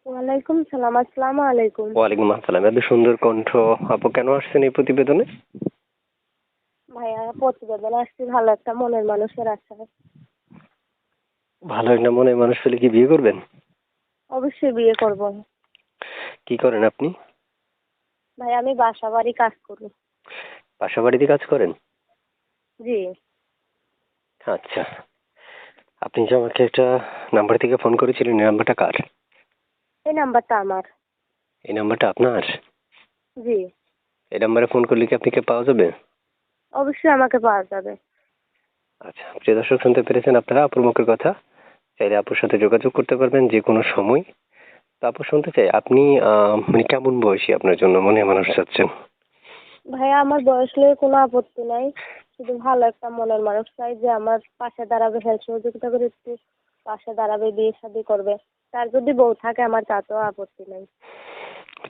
ওয়ালাইকুম সালাম, আসসালামু আলাইকুম। ওয়ালাইকুম আসসালাম। এত সুন্দর কণ্ঠ। আপু কেন আসছেন এই প্রতিবেদনে? ভাইয়া, প্রতিবেদন আসছি ভালো একটা মনের মানুষের আশায়। ভালো একটা মনের মানুষ পেলে কি বিয়ে করবেন? অবশ্যই বিয়ে করব। কি করেন আপনি? ভাই, আমি বাসা বাড়ি কাজ করি। বাসা বাড়িতে কাজ করেন? জি। আচ্ছা। আপনি যে আমাকে একটা নাম্বার থেকে ফোন করেছিলেন, এই নাম্বারটা কার? এই নাম্বারটা আমার। এই নাম্বারটা আপনার? জি। এই নাম্বারে ফোন করলে কি আপনাকে পাওয়া যাবে? অবশ্যই আমাকে পাওয়া যাবে। আচ্ছা, প্রিয় দর্শক শুনতে পেরেছেন আপনারা আপুর মুখের কথা। চাইলে আপুর সাথে যোগাযোগ করতে পারবেন যে কোনো সময়। তো আপু শুনতে চাই আপনি মানে কেমন বয়সী আপনার জন্য মনে মানুষ চাচ্ছেন? ভাইয়া, আমার বয়স নিয়ে কোনো আপত্তি নাই। শুধু ভালো একটা মনের মানুষ চাই, যে আমার পাশে দাঁড়াবে, হেল্প সহযোগিতা করে একটু পাশে দাঁড়াবে, বিয়ে শাদী করবে। তার যদি বউ থাকে আমার তাতেও আপত্তি নাই।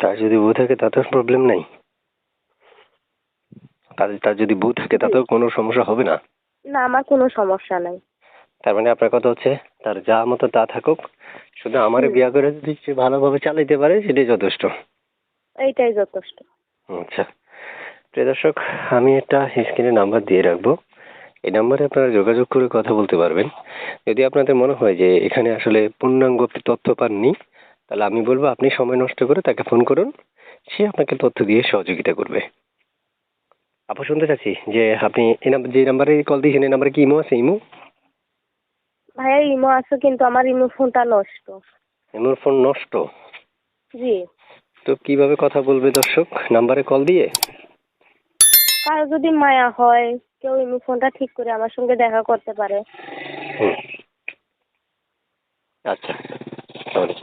তার যদি বউ থাকে তাতেও প্রবলেম নাই? তার যদি বউ থাকে জি। তাতেও কোনো সমস্যা হবে না? না, আমার কোনো সমস্যা নাই। তার মানে আপনার কথা হচ্ছে তার যা মতো তা থাকুক, শুধু আমারে হুম। বিয়া করে যদি সে ভালোভাবে চালাইতে পারে সেটাই যথেষ্ট। এইটাই যথেষ্ট। আচ্ছা, প্রিয় দর্শক, আমি একটা স্ক্রিনে নাম্বার দিয়ে রাখবো। এই নাম্বারে আপনারা যোগাযোগ করে কথা বলতে পারবেন। যদি আপনাদের মনে হয় যে এখানে আসলে পূর্ণাঙ্গ তথ্য পাননি, তাহলে আমি বলবো আপনি সময় নষ্ট করে তাকে ফোন করুন। সে আপনাকে তথ্য দিয়ে সহযোগিতা করবে। আপু শুনতে চাচ্ছি যে আপনি এই নাম্বার, যে নাম্বারে কল দিয়েছেন, এই নাম্বারে কি ইমো আছে? ইমো? ভাইয়া, ইমো আছে, কিন্তু আমার ইমো ফোনটা নষ্ট। ইমোর ফোন নষ্ট? জি। তো কিভাবে কথা বলবে দর্শক নাম্বারে কল দিয়ে? কারো যদি মায়া হয়, কেউ ইমো ফোনটা ঠিক করে আমার সঙ্গে দেখা করতে পারে। হুম, আচ্ছা, তাহলে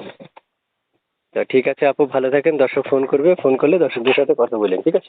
তো ঠিক আছে আপু, ভালো থাকেন। দর্শক ফোন করবে, ফোন করলে দর্শকদের সাথে কথা বলেন, ঠিক আছে?